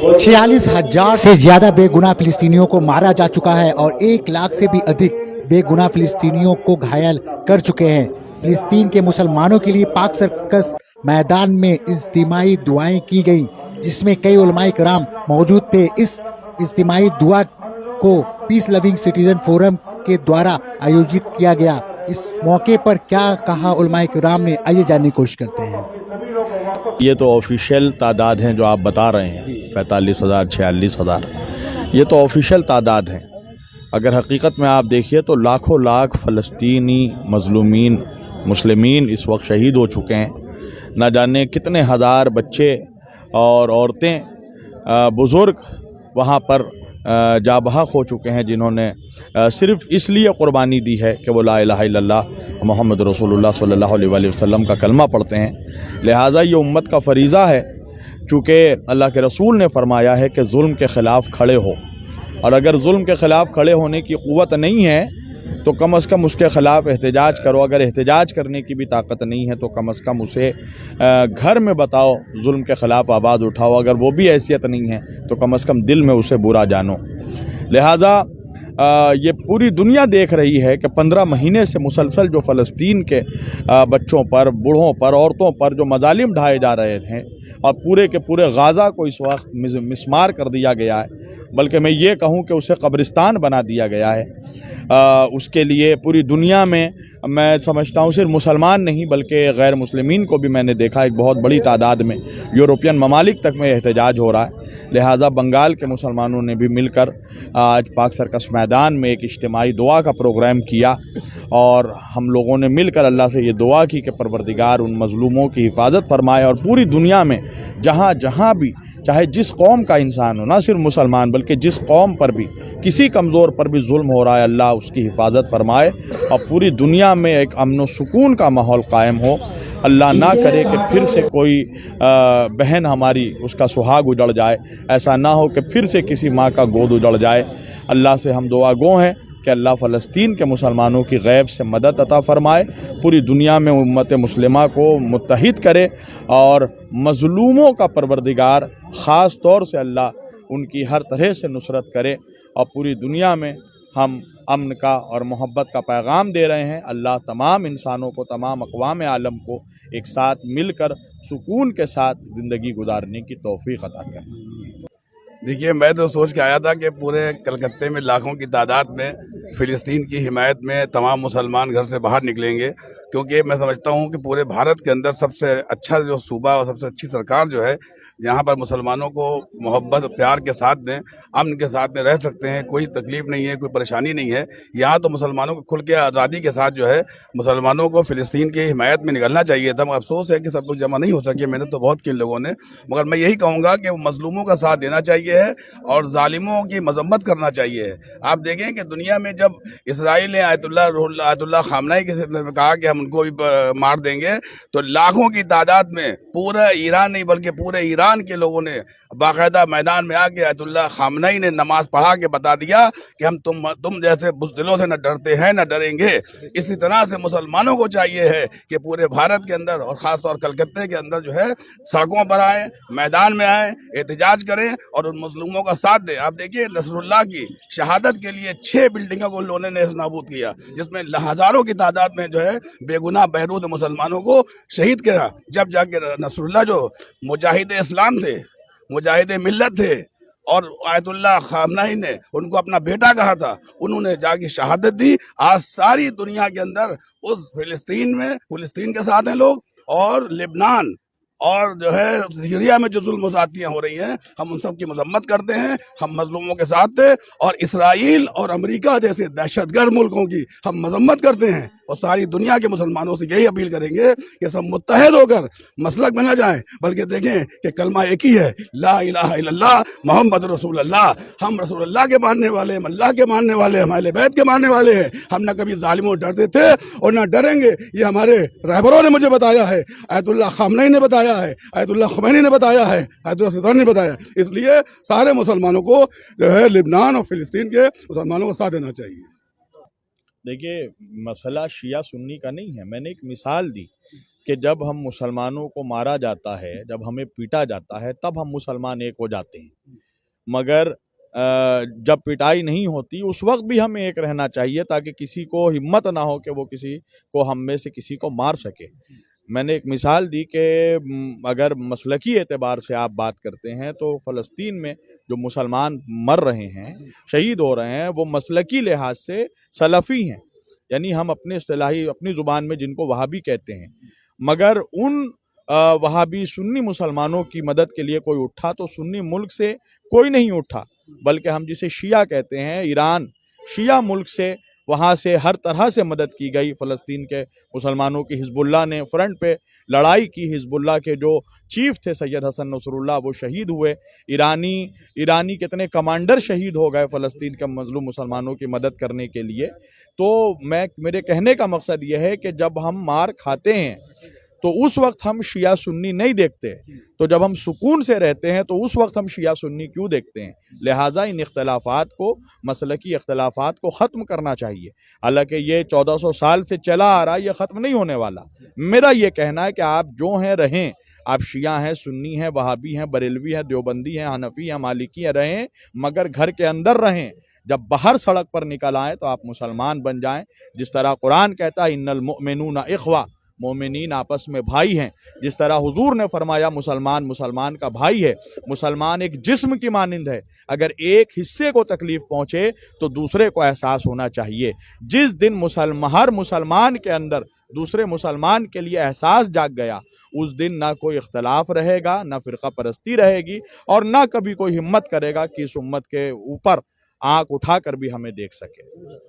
46,000 से ज्यादा बेगुनाह फिलिस्तीनियों को मारा जा चुका है और 1 लाख से भी अधिक बेगुनाह फिलिस्तीनियों को घायल कर चुके हैं। फिलिस्तीन के मुसलमानों के लिए पाक सर्कस मैदान में इज्तिमाई दुआएं की गई, जिसमें कई उलमाए कराम मौजूद थे। इस इज्तिमाई दुआ को पीस लविंग सिटीजन फोरम के द्वारा आयोजित किया गया। इस मौके पर क्या कहा उलमाए कराम ने, आइए जानने की कोशिश करते हैं। ये तो ऑफिशियल तादाद हैं जो आप बता रहे हैं, 45,000 46,000, ये तो ऑफिशियल तादाद हैं। अगर हकीकत में आप देखिए तो लाखों लाख फ़लस्तीनी मज़लूमीन मुस्लिमीन इस वक्त शहीद हो चुके हैं। न जाने कितने हज़ार बच्चे और औरतें बुज़ुर्ग वहाँ पर जा बहक हो चुके हैं, जिन्होंने सिर्फ़ इसलिए क़ुरबानी दी है कि वो ला इलाहा इल्लल्लाह मोहम्मद रसूलुल्लाह सल्लल्लाहु अलैहि वसल्लम का कलमा पढ़ते हैं। लिहाजा ये उम्मत का फ़रीज़ा है, चूँकि अल्लाह के रसूल ने फ़रमाया है कि जुल्म के ख़िलाफ़ खड़े हो, और अगर जुल्म के ख़िलाफ़ खड़े होने की क़ुव्वत नहीं है तो कम अज़ कम उसके ख़िलाफ़ एहतजाज करो। अगर एहतजाज करने की भी ताकत नहीं है तो कम अज़ कम उसे घर में बताओ, जुल्म के ख़िलाफ़ आवाज़ उठाओ। अगर वो भी हैसियत नहीं है तो कम अज़ कम दिल में उसे बुरा जानो। लिहाजा ये पूरी दुनिया देख रही है कि 15 महीने से मुसलसल जो फ़लस्तीन के बच्चों पर, बूढ़ों पर, औरतों पर जो मज़ालिम ढाए जा रहे हैं, और पूरे के पूरे गाज़ा को इस वक्त मिसमार कर दिया गया है, बल्कि मैं ये कहूँ कि उसे कब्रिस्तान बना दिया गया है। उसके लिए पूरी दुनिया में मैं समझता हूँ सिर्फ मुसलमान नहीं बल्कि गैर मुस्लिमीन को भी मैंने देखा, एक बहुत बड़ी तादाद में यूरोपियन ममालिक तक में एहतजाज हो रहा है। लिहाजा बंगाल के मुसलमानों ने भी मिलकर आज पाक सर्कस मैदान में एक इज्तिमाई दुआ का प्रोग्राम किया, और हम लोगों ने मिलकर अल्लाह से ये दुआ की कि परवरदिगार उन मज़लूमों की हिफाजत फरमाए, और पूरी दुनिया में जहाँ जहाँ भी, चाहे जिस कौम का इंसान हो, ना सिर्फ मुसलमान बल्कि जिस कौम पर भी किसी कमज़ोर पर भी जुल्म हो रहा है, अल्लाह उसकी हिफाजत फरमाए और पूरी दुनिया में एक अमन व सुकून का माहौल कायम हो। अल्लाह ना करे कि फिर से कोई बहन हमारी उसका सुहाग उजड़ जाए, ऐसा ना हो कि फिर से किसी माँ का गोद उजड़ जाए। अल्लाह से हम दुआ गो हैं कि अल्लाह फ़लस्तीन के मुसलमानों की गैब से मदद अता फ़रमाए, पूरी दुनिया में उम्मत मुस्लिमा को मुत्तहिद करे, और मज़लूमों का परवरदिगार ख़ास तौर से अल्लाह उनकी हर तरह से नुसरत करे, और पूरी दुनिया में हम अमन का और मोहब्बत का पैगाम दे रहे हैं। अल्लाह तमाम इंसानों को, तमाम अक़वाम आलम को एक साथ मिलकर सुकून के साथ ज़िंदगी गुजारने की तौफ़ीक़ अता करें। देखिए, मैं तो सोच के आया था कि पूरे कलकत्ते में लाखों की तादाद में फ़िलिस्तीन की हिमायत में तमाम मुसलमान घर से बाहर निकलेंगे, क्योंकि मैं समझता हूँ कि पूरे भारत के अंदर सबसे अच्छा जो सूबा और सबसे अच्छी सरकार जो है, यहाँ पर मुसलमानों को मोहब्बत प्यार के साथ में, अमन के साथ में रह सकते हैं, कोई तकलीफ़ नहीं है, कोई परेशानी नहीं है। यहाँ तो मुसलमानों को खुल के आज़ादी के साथ जो है मुसलमानों को फ़िलिस्तीन की हिमायत में निकलना चाहिए था, मगर अफसोस है कि सब लोग जमा नहीं हो सके। मैंने तो बहुत की लोगों ने, मगर मैं यही कहूँगा कि मज़लूमों का साथ देना चाहिए है और ज़ालिमों की मजम्मत करना चाहिए है। आप देखें कि दुनिया में जब इसराइल ने आयतुल्लाह ख़ामनेई के में कहा कि हम उनको भी मार देंगे, तो लाखों की तादाद में पूरा ईरान नहीं बल्कि पूरे ईरान के लोगों ने बाकायदा मैदान में आके आयतुल्लाह ख़ामनेई ने नमाज पढ़ा के बता दिया कि हम तुम जैसे बुज़दिलों से न डरते हैं न डरेंगे। इसी तरह से मुसलमानों को चाहिए है कि पूरे भारत के अंदर और ख़ास तौर कलकत्ते के अंदर जो है सड़कों पर आए, मैदान में आए, एहतजाज करें और उन मज़लूमों का साथ दें। आप देखिए, नसरुल्लाह की शहादत के लिए 6 बिल्डिंगों को लोगों ने नाबूद किया, जिसमें हज़ारों की तादाद में जो है बेगुनाह बहरूद मुसलमानों को शहीद किया। जब जाके नसरुल्लाह जो मुजाहिद इस्लाम थे, मुजाहिद मिल्लत थे, और आयतुल्लाह ख़ामनेई ने उनको अपना बेटा कहा था, उन्होंने जाके शहादत दी। आज सारी दुनिया के अंदर उस फ़िलिस्तीन के साथ हैं लोग, और लेबनान और जो है सीरिया में जो जुल्म ज़्यादतियाँ हो रही हैं, हम उन सब की मजम्मत करते हैं। हम मजलूमों के साथ थे, और इसराइल और अमेरिका जैसे दहशतगर्द मुल्कों की हम मजम्मत करते हैं, और सारी दुनिया के मुसलमानों से यही अपील करेंगे कि सब मुत्तहिद होकर मसलक में न जाएं, बल्कि देखें कि कलमा एक ही है, ला इलाहा इल्लल्लाह मोहम्मद रसूलुल्लाह। हम रसूलुल्लाह के मानने वाले, हम अल्लाह के मानने वाले, हम अहले बैत के मानने वाले हैं। हम न कभी जालिमों डरते थे और न डरेंगे। ये हमारे रहबरों ने मुझे बताया है, आयतुल्लाह ख़ामनेई ने बताया है, आयतुल्लाह ख़ुमैनी ने बताया है, आयतुल्लाह सिद्दीक़ ने बताया। इसलिए सारे मुसलमानों को जो है लेबनान और फ़िलिस्तीन के मुसलमानों को साथ देना चाहिए। देखिए, मसला शिया सुन्नी का नहीं है। मैंने एक मिसाल दी कि जब हम मुसलमानों को मारा जाता है, जब हमें पीटा जाता है, तब हम मुसलमान एक हो जाते हैं। मगर जब पिटाई नहीं होती उस वक्त भी हमें एक रहना चाहिए ताकि किसी को हिम्मत ना हो कि वो किसी को हम में से किसी को मार सके। मैंने एक मिसाल दी कि अगर मसलकी एतबार से आप बात करते हैं तो फ़लस्तीन में जो मुसलमान मर रहे हैं, शहीद हो रहे हैं, वो मसलकी लिहाज से सलफ़ी हैं, यानी हम अपने इस्तिलाही अपनी ज़ुबान में जिनको वहाबी कहते हैं। मगर उन वहाबी सुन्नी मुसलमानों की मदद के लिए कोई उठा तो सुन्नी मुल्क से कोई नहीं उठा, बल्कि हम जिसे शिया कहते हैं, ईरान शिया मुल्क से, वहाँ से हर तरह से मदद की गई। फ़लस्तीन के मुसलमानों की हिज़्बुल्लाह ने फ्रंट पे लड़ाई की, हिज़्बुल्लाह के जो चीफ थे सैयद हसन नसरुल्लाह वो शहीद हुए। ईरानी कितने कमांडर शहीद हो गए फ़लस्तीन के मज़लूम मुसलमानों की मदद करने के लिए। तो मेरे कहने का मकसद ये है कि जब हम मार खाते हैं तो उस वक्त हम शिया सुन्नी नहीं देखते, तो जब हम सुकून से रहते हैं तो उस वक्त हम शिया सुन्नी क्यों देखते हैं। लिहाजा इन इख्तलाफात को, मसलकी इख्तलाफात को ख़त्म करना चाहिए। हालांकि ये 1400 साल से चला आ रहा है, ये ख़त्म नहीं होने वाला। मेरा ये कहना है कि आप जो हैं रहें, आप शिया हैं, सुन्नी हैं, वहाबी हैं, बरेलवी हैं, देवबंदी हैं, हनफी हैं, मालिकी हैं, रहें, मगर घर के अंदर रहें। जब बाहर सड़क पर निकल आएँ तो आप मुसलमान बन जाएँ। जिस तरह कुरान कहता है इन्नल मुमिनूना इख्वा, मोमिनीन आपस में भाई हैं। जिस तरह हुजूर ने फरमाया मुसलमान मुसलमान का भाई है। मुसलमान एक जिस्म की मानिंद है, अगर एक हिस्से को तकलीफ़ पहुँचे तो दूसरे को एहसास होना चाहिए। जिस दिन हर मुसलमान के अंदर दूसरे मुसलमान के लिए एहसास जाग गया, उस दिन ना कोई इख्तलाफ रहेगा, ना फ़िरक़ा परस्ती रहेगी, और ना कभी कोई हिम्मत करेगा कि इस उम्मत के ऊपर आँख उठाकर भी हमें देख सके।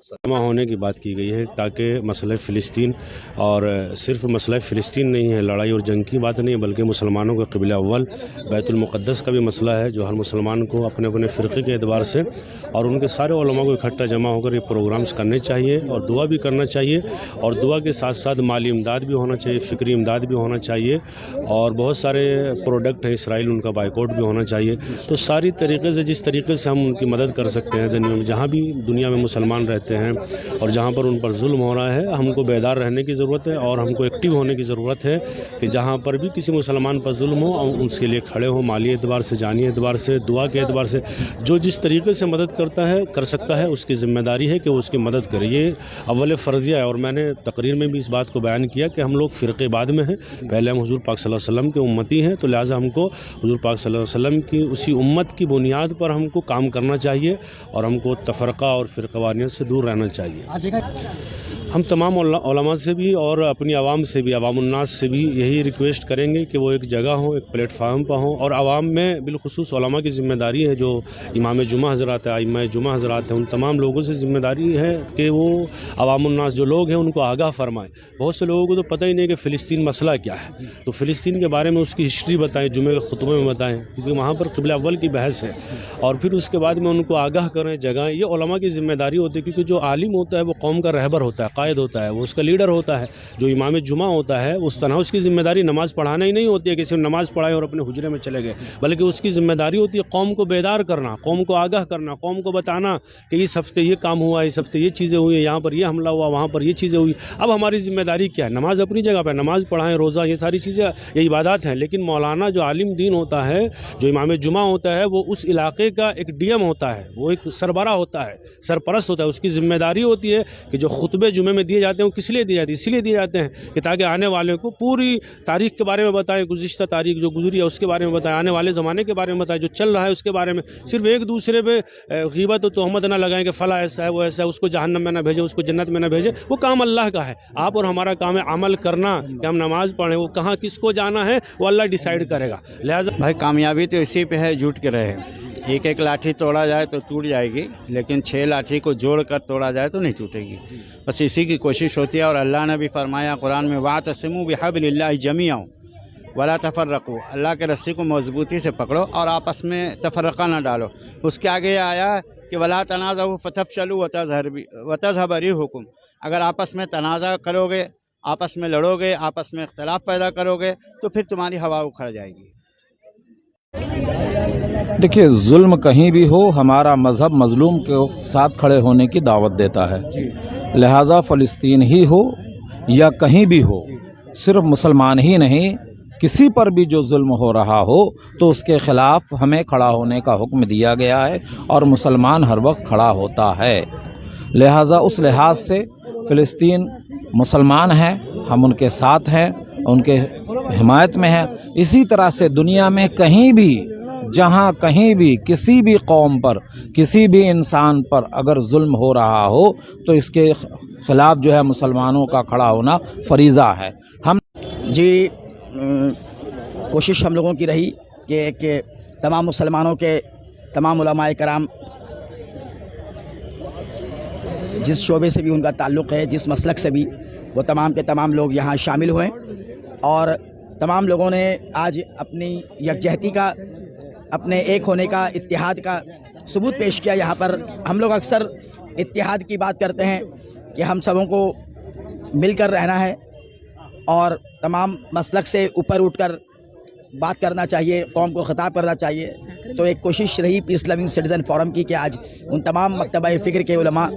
जमा होने की बात की गई है ताकि मसला फ़िलिस्तीन, और सिर्फ मसला फ़िलिस्तीन नहीं है, लड़ाई और जंग की बात नहीं है, बल्कि मुसलमानों का क़िबला अव्वल बैतुल मुक़द्दस का भी मसला है, जो हर मुसलमान को अपने अपने फ़िरक़े के एतबार से और उनके सारे उलमा को इकट्ठा जमा होकर ये प्रोग्राम्स करने चाहिए और दुआ भी करना चाहिए। और दुआ के साथ साथ माली इमदाद भी होना चाहिए, फ़िक्री इमदाद भी होना चाहिए, और बहुत सारे प्रोडक्ट हैं इसराइल, उनका बाइकआउट भी होना चाहिए। तो सारी तरीक़े से, जिस तरीके से हम उनकी मदद कर सकते हैं दुनिया में, जहाँ भी दुनिया में मुसलमान रहते हैं और जहाँ पर उन पर जुल्म हो रहा है, हमको बेदार रहने की ज़रूरत है और हमको एक्टिव होने की ज़रूरत है कि जहाँ पर भी किसी मुसलमान पर जुल्म हो हम उसके लिए खड़े हों, माली एतबार से, जानी एतबार से, दुआ के एतबार से। जो जिस तरीके से मदद कर सकता है उसकी ज़िम्मेदारी है कि वो उसकी मदद करे। ये अव्वल फ़र्ज़िया है, और मैंने तकरीर में भी इस बात को बयान किया कि हम लोग फ़िरक़े बाद में हैं, पहले हम हुज़ूर पाक सल्लल्लाहु अलैहि वसल्लम के उम्मती हैं, तो लिहाजा हमको हुज़ूर पाक सल्लल्लाहु अलैहि वसल्लम की उसी उम्मत की बुनियाद पर हमको काम करना चाहिए और हमको तफ़रक़ा और फ़िरक़वानियत से दूर रहना चाहिए। हम तमाम उलमा से भी और अपनी आवाम से भी, अवामुन्नास से भी यही रिक्वेस्ट करेंगे कि वो एक जगह हो, एक प्लेटफार्म पर हो, और आवाम में बिलखुसूस उलमा की ज़िम्मेदारी है, जो इमाम जुमा हज़रात है, आइम्मा जुमा हज़रात हैं, उन तमाम लोगों से ज़िम्मेदारी है कि वो अवामुन्नास जो लोग हैं उनको आगाह फरमाएँ। बहुत से लोगों को तो पता ही नहीं कि फ़िलिस्तीन मसला क्या है, तो फ़िलिस्तीन के बारे में उसकी हिस्ट्री बताएँ, जुमे के खुतबे में बताएँ, क्योंकि वहाँ पर क़िबला अव्वल की बहस है, और फिर उसके बाद में उनको आगाह करें, जगह। ये उलमा की ज़िम्मेदारी होती है, क्योंकि जो आलिम होता है वो कौम का रहबर होता है, कायद होता है, वो उसका लीडर होता है। जो इमाम जुमा होता है उस तरह उसकी ज़िम्मेदारी नमाज़ पढ़ाना ही नहीं होती है कि सिर्फ नमाज़ पढ़ाए और अपने हुजरे में चले गए, बल्कि उसकी ज़िम्मेदारी होती है कौम को बेदार करना, कौम को आगाह करना, कौम को बताना कि इस हफ्ते ये काम हुआ, इस हफ्ते ये चीज़ें हुई, यहाँ पर ये हमला हुआ, वहाँ पर ये चीज़ें हुई। अब हमारी ज़िम्मेदारी क्या है? नमाज़ अपनी जगह पर, नमाज़ पढ़ाएँ, रोज़ा, ये सारी चीज़ें, ये इबादत हैं, लेकिन मौलाना जो आलिम दीन होता है, जो इमाम जुमा होता है, वो उस इलाके का एक डीएम होता है, वो एक सरबरा होता है, सरपरस्त होता है। उसकी ज़िम्मेदारी होती है कि जो खुतबे जुमे में दिए जाते हैं वो किस लिए दिए जाते हैं? इसीलिए दिए जाते हैं कि ताकि आने वाले को पूरी तारीख़ के बारे में बताएं, गुज़िश्ता तारीख़ जो गुजरी है उसके बारे में बताएं, आने वाले ज़माने के बारे में बताएं, जो चल रहा है उसके बारे में। सिर्फ एक दूसरे पे ग़ीबत और तोहमत ना लगाएं कि फ़ला ऐसा है, वो ऐसा है, उसको जहन्नम में ना भेजें, उसको जन्नत में ना भेजें। वो काम अल्लाह का है, आप और हमारा काम है अमल करना कि हम नमाज़ पढ़ें। वो कहाँ किसको जाना है वो अल्लाह डिसाइड करेगा। लिहाजा भाई कामयाबी तो इसी पे है, जुट के रहे। एक एक लाठी तोड़ा जाए तो टूट जाएगी, लेकिन 6 लाठी को जोड़ कर तोड़ा जाए तो नहीं टूटेगी। बस इसी की कोशिश होती है। और अल्लाह ने भी फरमाया कुरान में, वातसिमू बिहब्लिल्लाहि जमीअन वला तफर्रकू, अल्लाह के रस्सी को मजबूती से पकड़ो और आपस में तफर्रका ना डालो। उसके आगे आया कि वला तनाज़उ फतफशलू वतज़हब रिहुकुम, अगर आपस में तनाज़ा करोगे, आपस में लड़ोगे, आपस में इख्तलाफ पैदा करोगे तो फिर तुम्हारी हवा उखड़ जाएगी। देखिए, जुल्म कहीं भी हो, हमारा मज़हब मज़लूम के साथ खड़े होने की दावत देता है। लिहाजा फ़लस्तीन ही हो या कहीं भी हो, सिर्फ मुसलमान ही नहीं किसी पर भी जो जुल्म हो रहा हो तो उसके ख़िलाफ़ हमें खड़ा होने का हुक्म दिया गया है और मुसलमान हर वक्त खड़ा होता है। लिहाजा उस लिहाज से फ़िलिस्तीन मुसलमान हैं, हम उनके साथ हैं, उनके हिमायत में हैं। इसी तरह से दुनिया में कहीं भी, जहाँ कहीं भी किसी भी कौम पर, किसी भी इंसान पर अगर जुल्म हो रहा हो तो इसके ख़िलाफ़ जो है मुसलमानों का खड़ा होना फ़रीज़ा है। हम जी कोशिश हम लोगों की रही कि तमाम मुसलमानों के तमाम उलमाए कराम, जिस शोबे से भी उनका ताल्लुक़ है, जिस मसलक से भी, वो तमाम के तमाम लोग यहाँ शामिल हुए और तमाम लोगों ने आज अपनी यकजहती का, अपने एक होने का, इत्तेहाद का सबूत पेश किया। यहाँ पर हम लोग अक्सर इत्तेहाद की बात करते हैं कि हम सबों को मिलकर रहना है और तमाम मसलक से ऊपर उठकर बात करना चाहिए, कौम को ख़िताब करना चाहिए। तो एक कोशिश रही पीस लविंग सिटीज़न फोरम की कि आज उन तमाम मकतबा फ़िक्र के उलमा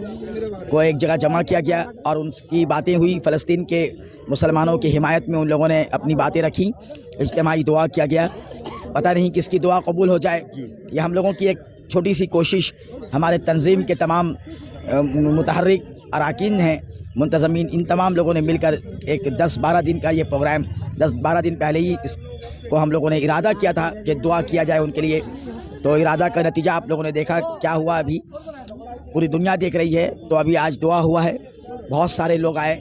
को एक जगह जमा किया गया और उनकी बातें हुई। फ़लस्तीन के मुसलमानों की हिमायत में उन लोगों ने अपनी बातें रखी, इज्तिमाई दुआ किया गया। पता नहीं किसकी दुआ कबूल हो जाए। ये हम लोगों की एक छोटी सी कोशिश, हमारे तंजीम के तमाम मुतहर्रिक अरकान हैं, मुंतज़मीन, इन तमाम लोगों ने मिलकर एक 10-12 दिन का ये प्रोग्राम, 10-12 दिन पहले ही इसको हम लोगों ने इरादा किया था कि दुआ किया जाए उनके लिए। तो इरादा का नतीजा आप लोगों ने देखा क्या हुआ, अभी पूरी दुनिया देख रही है। तो अभी आज दुआ हुआ है, बहुत सारे लोग आए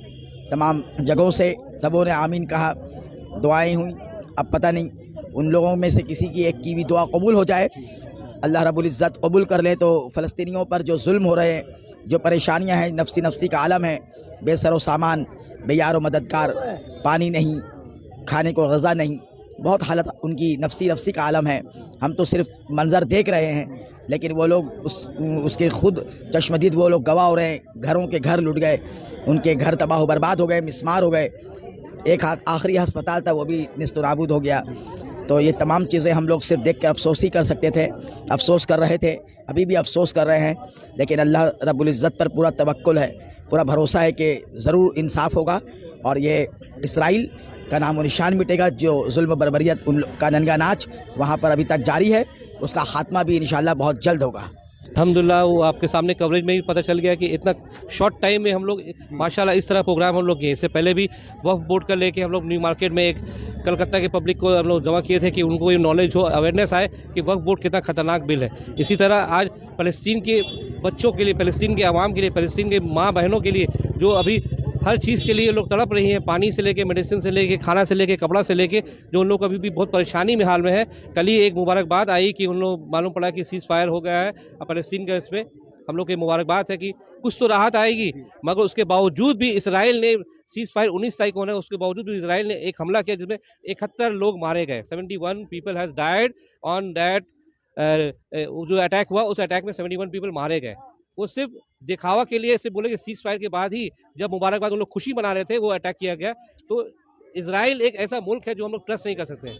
तमाम जगहों से, सबों ने आमीन कहा, दुआएं हुई। अब पता नहीं उन लोगों में से किसी की एक की भी दुआ कबूल हो जाए, अल्लाह रब्बुल इज़्ज़त कबूल कर ले। तो फ़लस्तीनियों पर जो जुल्म हो रहे हैं, जो परेशानियां हैं, नफ्सी नफ्सी का आलम है, बेसरो सामान, बेयार व मददगार, पानी नहीं, खाने को ग़ज़ा नहीं, बहुत हालत उनकी नफ्सी का आलम है। हम तो सिर्फ मंज़र देख रहे हैं, लेकिन वो लोग उसके खुद चश्मदीद वो लोग गवाह हो रहे हैं। घरों के घर लुट गए, उनके घर तबाह बर्बाद हो गए, मिस्मार हो गए। एक आखिरी अस्पताल था, वो भी निस्त नाबूद हो गया। तो ये तमाम चीज़ें हम लोग सिर्फ देख कर अफसोस ही कर सकते थे, अफसोस कर रहे थे, अभी भी अफसोस कर रहे हैं। लेकिन अल्लाह रब्बुल इज़्ज़त पर पूरा तवक्कुल है, पूरा भरोसा है कि ज़रूर इंसाफ होगा और ये इसराइल का नाम व निशान मिटेगा। जो जुल्म बर्बरियत उनका नंगा नाच वहाँ पर अभी तक जारी है, उसका ख़ात्मा भी इंशाअल्लाह बहुत जल्द होगा। अल्हम्दुलिल्लाह वो आपके सामने कवरेज में ही पता चल गया कि इतना शॉर्ट टाइम में हम लोग माशाल्लाह इस तरह प्रोग्राम हम लोग किए। इससे पहले भी वक्फ बोर्ड का लेके हम लोग न्यू मार्केट में एक कलकत्ता के पब्लिक को हम लोग जमा किए थे कि उनको ये नॉलेज हो, अवेयरनेस आए कि वक्फ बोर्ड कितना ख़तरनाक बिल है। इसी तरह आज फ़लस्तीन के बच्चों के लिए, फ़लस्तीन के आवाम के लिए, फ़लस्तीन के माँ बहनों के लिए जो अभी हर चीज़ के लिए लोग तड़प रही हैं, पानी से लेके, मेडिसिन से लेके, खाना से लेके, कपड़ा से लेके, जो उन लोग अभी भी बहुत परेशानी में हाल में है। कल ही एक मुबारकबाद आई कि उन लोग मालूम पड़ा कि सीज़ फायर हो गया है फ़लस्तीन का। इसमें हम लोग की मुबारकबाद है कि कुछ तो राहत आएगी, मगर उसके बावजूद भी इसराइल ने सीज़ फायर 19 तारीख को होना है, उसके बावजूद भी इसराइल ने एक हमला किया जिसमें 71 लोग मारे गए। 71 people has died on that. जो अटैक हुआ उस अटैक में 71 पीपल मारे गए। वो सिर्फ दिखावा के लिए, सिर्फ बोले कि सीज़ फायर के बाद ही, जब मुबारकबाद उन लोग खुशी मना रहे थे, वो अटैक किया गया। तो इसराइल एक ऐसा मुल्क है जो हम लोग ट्रस्ट नहीं कर सकते हैं,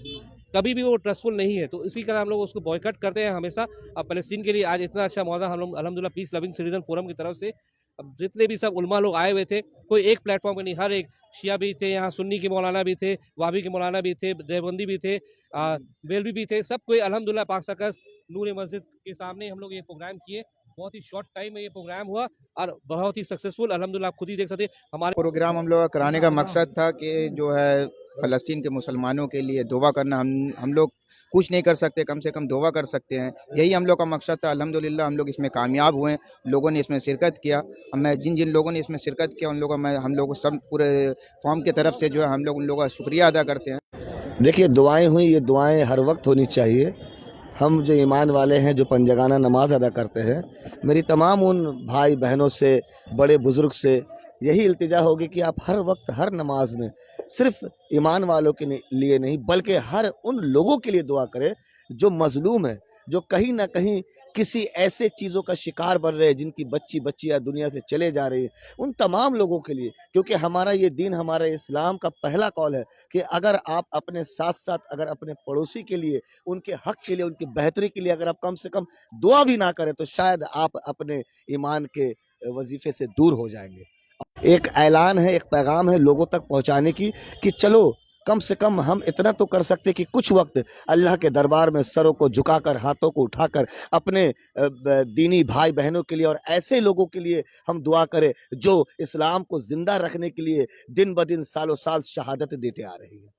कभी भी वो ट्रस्टफुल नहीं है। तो इसी तरह हम लोग उसको बॉयकट करते हैं हमेशा। अब फ़लस्तीन के लिए आज इतना अच्छा मौका हम लोग अल्हम्दुलिल्लाह पीस लविंग सिटीज़न फोरम की तरफ से, अब जितने भी सब उलमा लोग आए हुए थे, कोई एक प्लेटफॉर्म पे नहीं, हर एक शिया भी थे, यहाँ सुन्नी के मौलाना भी थे, वाबी के मौलाना भी थे, देवबंदी भी थे, बेलवी भी थे, सब कोई अल्हम्दुलिल्लाह पाक सर्कस नूर मस्जिद के सामने हम लोग ये प्रोग्राम किए। बहुत ही शॉर्ट टाइम में ये प्रोग्राम हुआ और बहुत ही सक्सेसफुल, अल्हम्दुलिल्लाह आप खुद ही देख सकते हैं। हमारे प्रोग्राम हम लोग कराने का मकसद था कि जो है फ़लस्तीन के मुसलमानों के लिए दुआ करना। हम लोग कुछ नहीं कर सकते, कम से कम दुआ कर सकते हैं, यही हम लोग का मकसद था। अल्हम्दुलिल्लाह हम लोग इसमें कामयाब हुए, लोगों ने इसमें शिरकत किया। मैं जिन लोगों ने इसमें शिरकत किया उन लोगों का हम लोग सब पूरे फॉर्म की तरफ से जो है हम लोग उन लोगों का शुक्रिया अदा करते हैं। देखिए दुआएं हुई, ये दुआएं हर वक्त होनी चाहिए। हम जो ईमान वाले हैं, जो पंजगाना नमाज अदा करते हैं, मेरी तमाम उन भाई बहनों से, बड़े बुज़ुर्ग से यही इल्तिजा होगी कि आप हर वक्त, हर नमाज में सिर्फ ईमान वालों के लिए नहीं, बल्कि हर उन लोगों के लिए दुआ करें जो मजलूम है, जो कहीं ना कहीं किसी ऐसे चीज़ों का शिकार बन रहे हैं, जिनकी बच्चियाँ दुनिया से चले जा रही है, उन तमाम लोगों के लिए। क्योंकि हमारा ये दीन, हमारा इस्लाम का पहला कौल है कि अगर आप अपने साथ साथ अगर अपने पड़ोसी के लिए, उनके हक के लिए, उनकी बेहतरी के लिए अगर आप कम से कम दुआ भी ना करें तो शायद आप अपने ईमान के वजीफे से दूर हो जाएंगे। एक ऐलान है, एक पैगाम है लोगों तक पहुंचाने की कि चलो कम से कम हम इतना तो कर सकते कि कुछ वक्त अल्लाह के दरबार में सरों को झुकाकर, हाथों को उठाकर अपने दीनी भाई बहनों के लिए और ऐसे लोगों के लिए हम दुआ करें जो इस्लाम को ज़िंदा रखने के लिए दिन ब दिन सालों साल शहादत देते आ रही है।